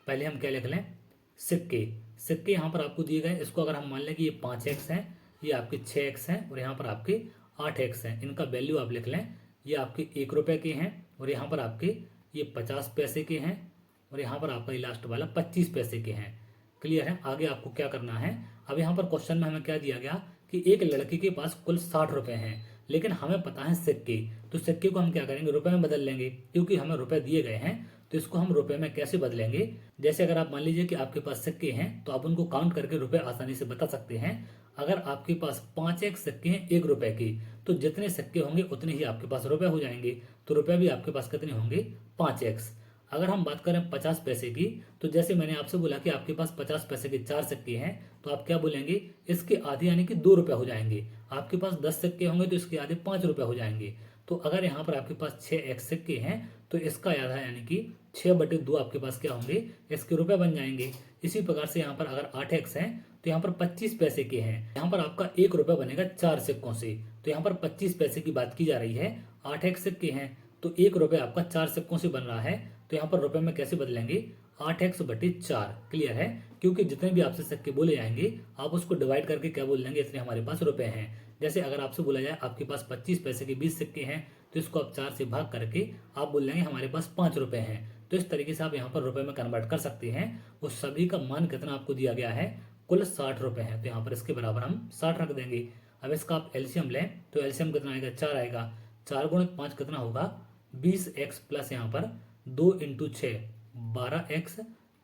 पहले हम क्या लिख लें, सिक्के यहाँ पर आपको दिए गए। इसको अगर हम मान लें कि ये 5x हैं, ये आपके 6x हैं और यहाँ पर आपके 8x हैं, इनका वैल्यू आप लिख लें। ये आपके 1 रुपए के हैं और यहाँ पर आपके ये 50 पैसे के हैं और यहाँ पर आपका ये लास्ट वाला 25 पैसे के हैं। क्लियर है। आगे आपको क्या करना है, अब यहाँ पर क्वेश्चन में हमें क्या दिया गया कि एक लड़के के पास कुल 60 रुपए हैं, लेकिन हमें पता है सिक्के, तो सिक्के को हम क्या करेंगे, रुपए में बदल लेंगे, क्योंकि हमें रुपए दिए गए हैं। तो इसको हम रुपए में कैसे बदलेंगे, जैसे अगर आप मान लीजिए कि आपके पास सिक्के हैं तो आप उनको काउंट करके रुपए आसानी से बता सकते हैं। अगर आपके पास 5x सिक्के हैं 1 रुपए के, तो जितने सिक्के होंगे उतने ही आपके पास रुपए हो जाएंगे। तो रुपए भी आपके पास कितने होंगे, 5x। अगर हम बात करें 50 पैसे की, तो जैसे मैंने आपसे बोला कि आपके पास 50 पैसे के 4 सिक्के हैं, तो आप क्या बोलेंगे, इसके आधे यानी कि 2 रुपए हो जाएंगे। आपके पास 10 सिक्के होंगे तो इसके आधे 5 रुपए हो जाएंगे। तो अगर यहाँ पर आपके पास 6x सिक्के हैं तो इसका आधा यानी कि 6/2 आपके पास क्या होंगे, इसके रुपए बन जाएंगे। इसी प्रकार से यहाँ पर अगर 8x है तो यहाँ पर 25 पैसे के हैं, यहाँ पर आपका 1 रुपए बनेगा 4 सिक्कों से। तो यहाँ पर 25 पैसे की बात की जा रही है, 8x सिक्के हैं तो 1 रुपए आपका 4 सिक्कों से बन रहा है। तो यहाँ पर रुपए में कैसे बदलेंगे, 8x/4। क्लियर है, क्योंकि जितने भी आपसे सिक्के बोले जाएंगे आप उसको डिवाइड करके क्या बोल देंगे, इतने हमारे पास रुपए हैं। जैसे अगर आपसे बोला जाए आपके पास 25 पैसे के 20 सिक्के हैं, तो इसको आप 4 से भाग करके आप बोल देंगे हमारे पास 5 रुपए हैं। तो इस तरीके से आप यहाँ पर रुपए में कन्वर्ट कर सकते हैं। उस सभी का मान कितना आपको दिया गया है, कुल 60 रुपए है, तो यहाँ पर इसके बराबर हम 60 रख देंगे। अब इसका आप एलसीएम लें तो एलसीएम कितना आएगा, 4 आएगा। 4 × 5 कितना होगा, 20x प्लस यहाँ पर 2 × 6 12x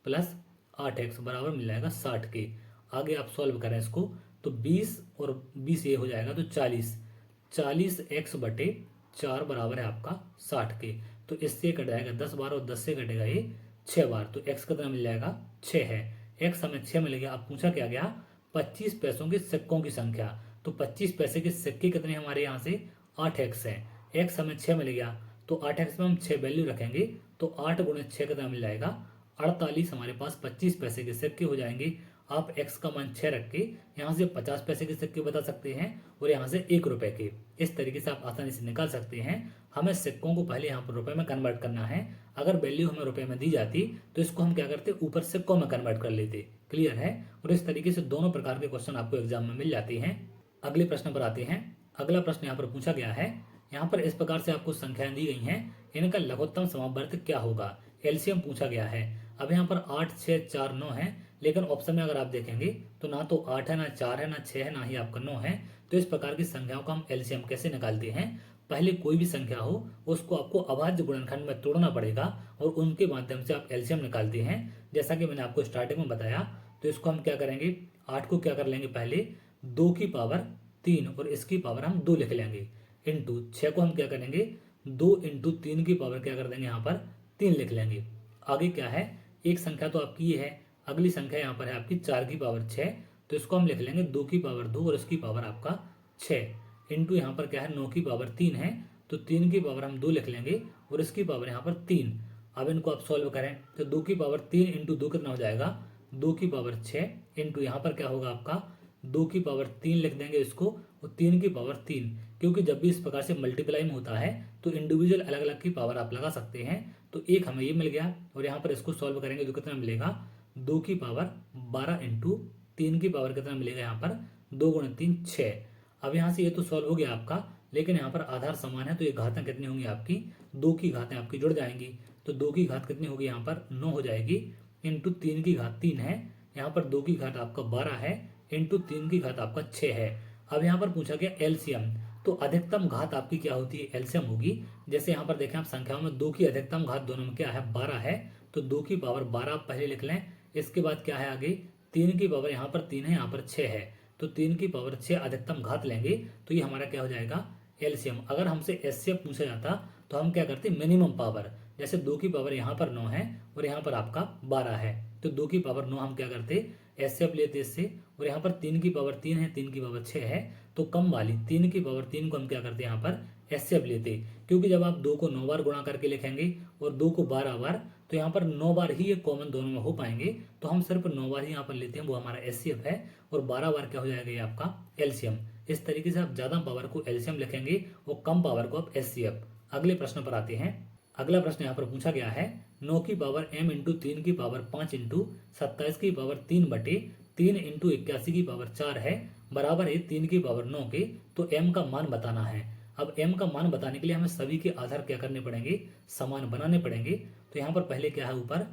प्लस 8x बराबर मिल जाएगा 60 के। आगे आप सॉल्व करें इसको तो 20 और 20 ये हो जाएगा तो 40x/4 बराबर है आपका 60 के। तो इससे कट जाएगा 10 बार और 10 से कटेगा ये 6 बार। तो x कितना मिल जाएगा, 6 है। x हमें 6 मिलेगा। अब पूछा क्या गया, 25 पैसों के सिक्कों की संख्या। तो 25 पैसे के सिक्के कितने हमारे यहाँ से, 8x है। x हमें 6 मिल गया तो 8x में हम 6 वैल्यू रखेंगे तो 8 × 6 कितना मिल जाएगा, 48 हमारे पास 25 पैसे के सिक्के हो जाएंगे। आप x का मान 6 रख के यहाँ से 50 पैसे के सिक्के बता सकते हैं और यहाँ से 1 रुपए के। इस तरीके से आप आसानी से निकाल सकते हैं। हमें सिक्कों को पहले यहाँ पर रुपए में कन्वर्ट करना है। अगर वैल्यू हमें रुपए में दी जाती तो इसको हम क्या करते, ऊपर सिक्कों में कन्वर्ट कर लेते। क्लियर है। और इस तरीके से दोनों प्रकार के क्वेश्चन आपको एग्जाम में मिल जाते हैं। अगले प्रश्न पर आते हैं। अगला प्रश्न यहाँ पर पूछा गया है, यहाँ पर इस प्रकार से आपको संख्याएं दी गई हैं, इनका लघुत्तम समावर्त क्या होगा, एलसीएम पूछा गया है। अब यहाँ पर 8 6 4 9 है, लेकिन ऑप्शन में अगर आप देखेंगे तो ना तो 8 है, ना 4 है, ना 6 है, ना ही आपका 9 है। तो इस प्रकार की संख्याओं का हम एलसीएम कैसे निकालते हैं, पहले कोई भी संख्या हो उसको आपको अभाज्य गुणनखंड में तोड़ना पड़ेगा और उनके माध्यम से आप एलसीएम निकालते हैं। जैसा कि मैंने आपको स्टार्टिंग में बताया। तो इसको हम क्या करेंगे, 8 को क्या कर लेंगे, पहले 2 की पावर 3 और इसकी पावर हम 2 लिख लेंगे, इंटू 6 को हम क्या करेंगे, 2 × 3 की पावर क्या कर देंगे, यहाँ पर 3 लिख लेंगे। आगे क्या है, एक संख्या तो आपकी ये है, अगली संख्या यहाँ पर है आपकी 4 की पावर 6, तो इसको हम लिख लेंगे 2 की पावर 2 और इसकी पावर आपका 6, इंटू यहाँ पर क्या है 9 की पावर 3 है, तो 3 की पावर हम 2 लिख लेंगे और इसकी पावर यहाँ पर 3। अब इनको आप सॉल्व करें तो 2 की पावर 3 × 2 कितना हो जाएगा, 2 की पावर 6 इंटू यहाँ पर क्या होगा आपका 2 की पावर 3 लिख देंगे इसको और 3 की पावर 3, क्योंकि जब भी इस प्रकार से मल्टीप्लाई में होता है तो इंडिविजुअल अलग अलग की पावर आप लगा सकते हैं। तो एक हमें ये मिल गया और यहाँ पर इसको सॉल्व करेंगे तो कितना मिलेगा, 2 की पावर 12 इंटू 3 की पावर कितना मिलेगा, यहाँ पर 2 × 3 6। अब यहाँ से ये तो सॉल्व हो गया आपका, लेकिन यहाँ पर आधार समान है तो ये घातें कितनी होंगी आपकी, 2 की घातें आपकी जुड़ जाएंगी। तो 2 की घात कितनी होगी यहाँ पर 9 हो जाएगी, इंटू 3 की घात 3 है, यहाँ पर 2 की घात आपका 12 है, इंटू 3 की घात आपका 6 है। अब यहाँ पर पूछा गया एलसीएम, तो अधिकतम घात आपकी क्या होती है, एलसीएम होगी। जैसे यहाँ पर देखें आप संख्याओं में 2 की अधिकतम घात दोनों में क्या है 12 है, तो 2 की पावर 12 आप पहले लिख लें। इसके बाद क्या है आगे 3 की पावर यहाँ पर 3 है, यहाँ पर 6 है, तो 3 की पावर 6 अधिकतम घात लेंगे तो ये हमारा क्या हो जाएगा एलसीएम। अगर हमसे एचसीएफ पूछा जाता तो हम क्या करते मिनिमम पावर, जैसे 2 की पावर यहाँ पर 9 है और यहाँ पर आपका 12 है, तो 2 की पावर 9 हम क्या करते एचसीएफ लेते इससे, और यहाँ पर 3 की पावर 3 है, 3 की पावर 6 है, तो कम वाली 3 की पावर 3 को हम क्या करते हैं यहाँ पर एचसीएफ लेते, क्योंकि जब आप 2 को 9 बार गुणा करके लिखेंगे और 2 को 12 बार, तो यहाँ पर 9 बार ही ये कॉमन दोनों में हो पाएंगे, तो हम सिर्फ 9 बार ही यहाँ पर लेते हैं, वो हमारा एचसीएफ है, और 12 बार क्या हो जाएगा ये आपका एलसीएम। इस तरीके से आप ज्यादा पावर को एलसीएम लिखेंगे और कम पावर को आप एचसीएफ। अगले प्रश्न पर आते हैं। अगला प्रश्न यहाँ पर पूछा गया है 9 की पावर m इंटू 3 की पावर 5 इंटू 27 की पावर 3 बटे 3 इंटू 81 की पावर 4 है, बराबर है 3 की पावर 9 के, तो m का मान बताना है। अब m का मान बताने के लिए हमें सभी के आधार क्या करने पड़ेंगे, समान बनाने पड़ेंगे। तो यहाँ पर पहले क्या है ऊपर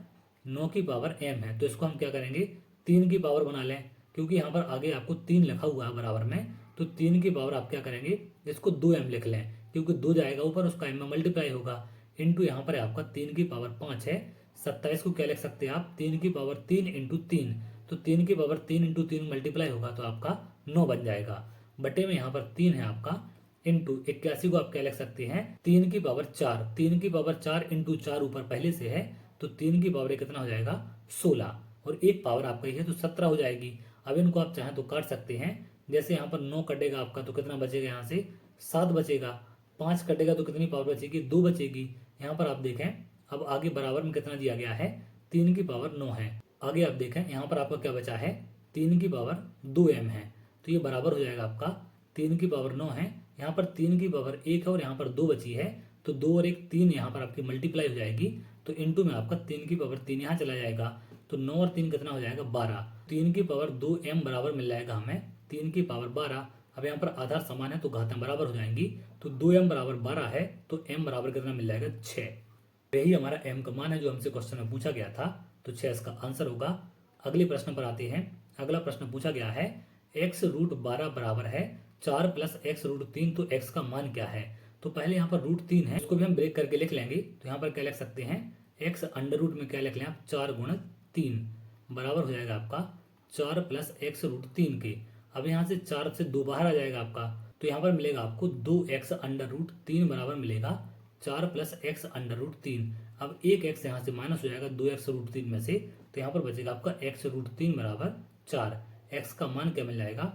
9 की पावर m है, तो इसको हम क्या करेंगे 3 की पावर बना लें, क्योंकि यहाँ पर आगे आपको 3 लिखा हुआ है बराबर में, तो 3 की पावर आप क्या करेंगे इसको 2m लिख लें, क्योंकि 2 जाएगा ऊपर उसका m में मल्टीप्लाई होगा, इंटू यहाँ पर आपका 3 की पावर 5 है। 27 को क्या लिख सकते हैं आप 3 की पावर 3 इंटू 3, तो 3 की पावर 3 इंटू 3 मल्टीप्लाई होगा तो आपका 9 बन जाएगा, बटे में यहाँ पर 3 है आपका, इंटू 81 को आप क्या लिख सकते हैं 3 की पावर 4, 3 की पावर 4 इंटू 4 ऊपर पहले से है, तो 3 की पावर कितना हो जाएगा 16, और एक पावर आपका ही है तो 17 हो जाएगी। अब इनको आप चाहें तो काट सकते हैं, जैसे यहाँ पर 9 कटेगा आपका तो कितना बचेगा यहाँ से 7 बचेगा, 5 कटेगा तो कितनी पावर बचेगी 2 बचेगी। यहाँ पर आप देखें अब आगे बराबर में कितना दिया गया है 3 की पावर 9 है, आगे आप देखें यहाँ पर आपका क्या बचा है 3 की पावर 2m है, तो ये बराबर हो जाएगा आपका 3 की पावर 9 है, यहाँ पर 3 की पावर 1 है और यहाँ पर 2 बची है, तो 2 और 1 3 यहाँ पर आपकी मल्टीप्लाई हो जाएगी, तो इंटू में आपका 3 की पावर 3 यहाँ चला जाएगा, तो 9 और 3 कितना हो जाएगा 12, 3 की पावर 2m बराबर मिल जाएगा हमें 3 की पावर 12। अब यहाँ पर आधार समान है तो घातें बराबर हो जाएंगी, तो 2m बराबर 12 है, तो m बराबर कितना मिल जाएगा 6। यही हमारा m का मान है जो हमसे क्वेश्चन में पूछा गया था, तो 6 इसका आंसर होगा। अगले प्रश्न पर आते हैं। अगला प्रश्न पूछा गया है x रूट 12 बराबर है 4 प्लस x रूट 3, तो x का मान क्या है। तो पहले यहाँ पर रूट 3 है, उसको भी हम ब्रेक करके लिख लेंगे, तो यहाँ पर क्या लिख सकते हैं x अंडर रूट में क्या लिख लें आप 4 गुणा 3 बराबर हो जाएगा आपका 4 प्लस x रूट 3 के। अब यहाँ से 4 से 2 बाहर आ जाएगा आपका, तो यहाँ पर मिलेगा आपको 2x अंडर रूट 3 बराबर मिलेगा 4 प्लस x अंडर रूट 3। अब एक x यहाँ से माइनस हो जाएगा 2x रूट 3 में से, तो यहाँ पर बचेगा आपका x रूट 3 बराबर 4। x का मान क्या मिल जाएगा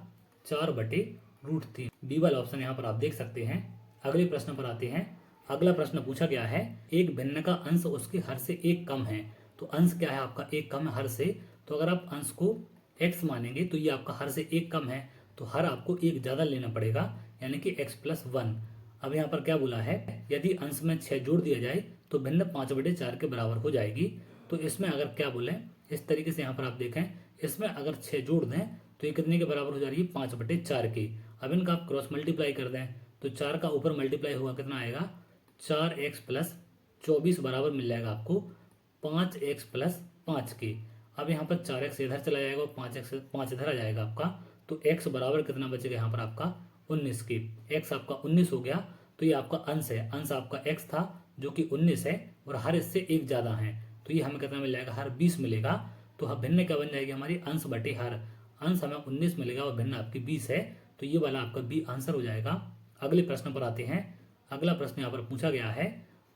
4 बटे रूट 3। बी वाला ऑप्शन यहाँ पर आप देख सकते हैं। अगले प्रश्न पर आते हैं। अगला प्रश्न पूछा गया है एक भिन्न का अंश उसके हर से एक कम है, तो अंश क्या है आपका एक कम है हर से, तो अगर आप अंश को x मानेंगे तो ये आपका हर से एक कम है, तो हर आपको एक ज्यादा लेना पड़ेगा, यानी कि x प्लस 1। अब यहाँ पर क्या बोला है यदि अंश में 6 जोड़ दिया जाए तो भिन्न 5/4 के बराबर हो जाएगी। तो इसमें अगर क्या बोले इस तरीके से यहाँ पर आप देखें, इसमें अगर 6 जोड़ दें तो ये कितने के बराबर हो जा रही है 5/4 की। अब इनका आप क्रॉस मल्टीप्लाई कर दें तो 4 का ऊपर मल्टीप्लाई होगा कितना आएगा 4x प्लस 24 बराबर मिल जाएगा आपको 5x प्लस 5 के। अब यहाँ पर 4x इधर चला जाएगा और 5 इधर आ जाएगा आपका, तो x बराबर कितना बचेगा यहाँ पर आपका 19 की। x आपका 19 हो गया, तो ये आपका अंश है, अंश आपका x था जो कि 19 है और हर इससे एक ज़्यादा है, तो ये हमें कितना मिल जाएगा हर 20 मिलेगा। तो भिन्न क्या बन जाएगी हमारी अंश बटे हर, अंश हमें 19 मिलेगा और भिन्न आपकी 20 है, तो ये वाला आपका बी आंसर हो जाएगा। अगले प्रश्न पर आते हैं। अगला प्रश्न यहाँ पर पूछा गया है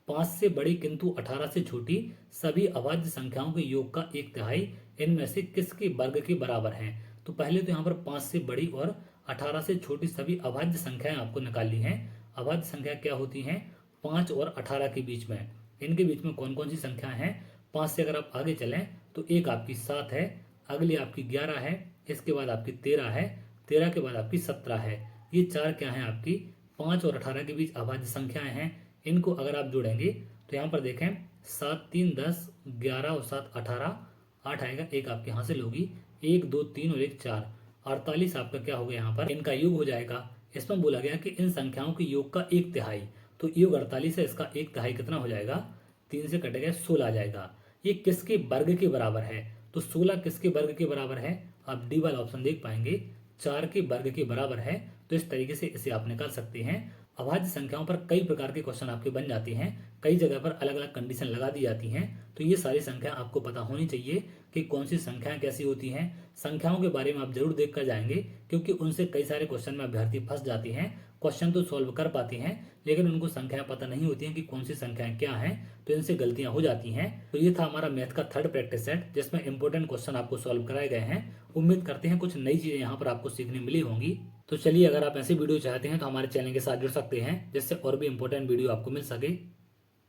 5 से बड़ी किंतु 18 से छोटी सभी अभाज्य संख्याओं के योग का 1/3 इनमें से किसके वर्ग के बराबर है। तो पहले तो यहाँ पर 5 से बड़ी और 18 से छोटी सभी अभाज्य संख्याएं आपको निकालनी है। अभाज्य संख्या क्या होती हैं 5 और 18 के बीच में, इनके बीच में कौन कौन सी संख्याएं हैं। 5 से अगर आप आगे चलें तो एक आपकी 7 है, अगली आपकी 11 है, इसके बाद आपकी 13 है, 13 के बाद आपकी 17 है। ये चार क्या है आपकी 5 और 18 के बीच अभाज्य संख्याएं हैं। इनको अगर आप जोड़ेंगे तो यहाँ पर देखें 7 3 10 11 और 7 18, 8 आएगा, एक आपके हासिल होगी, 1 2 3 और 1 4, 48 आपका क्या हो गया यहाँ पर इनका योग हो जाएगा। इसमें बोला गया कि इन संख्याओं के योग का एक तिहाई, तो योग 48 है, इसका एक तिहाई कितना हो जाएगा, 3 से कटेगा 16 आ जाएगा। ये किसके वर्ग के बराबर है, तो 16 किसके वर्ग के बराबर है, आप डी वाला ऑप्शन देख पाएंगे, 4 के वर्ग के बराबर है। तो इस तरीके से इसे आप निकाल सकते हैं। अभाज्य संख्याओं पर कई प्रकार के क्वेश्चन आपके बन जाते हैं, कई जगह पर अलग अलग कंडीशन लगा दी जाती हैं। तो ये सारी संख्या आपको पता होनी चाहिए कि कौन सी संख्याएं कैसी होती हैं। संख्याओं के बारे में आप जरूर देख कर जाएंगे, क्योंकि उनसे कई सारे क्वेश्चन में अभ्यर्थी फंस जाते हैं। क्वेश्चन तो सॉल्व कर पाते हैं, लेकिन उनको संख्याएं पता नहीं होती हैं कि कौन सी संख्याएं क्या हैं, तो इनसे गलतियां हो जाती हैं। तो ये था हमारा मैथ का थर्ड प्रैक्टिस सेट, जिसमें इंपॉर्टेंट क्वेश्चन आपको सॉल्व कराए गए हैं। उम्मीद करते हैं कुछ नई चीजें यहाँ पर आपको सीखने मिली होंगी। तो चलिए, अगर आप ऐसी वीडियो चाहते हैं तो हमारे चैनल के साथ जुड़ सकते हैं, जिससे और भी इंपॉर्टेंट वीडियो आपको मिल सके।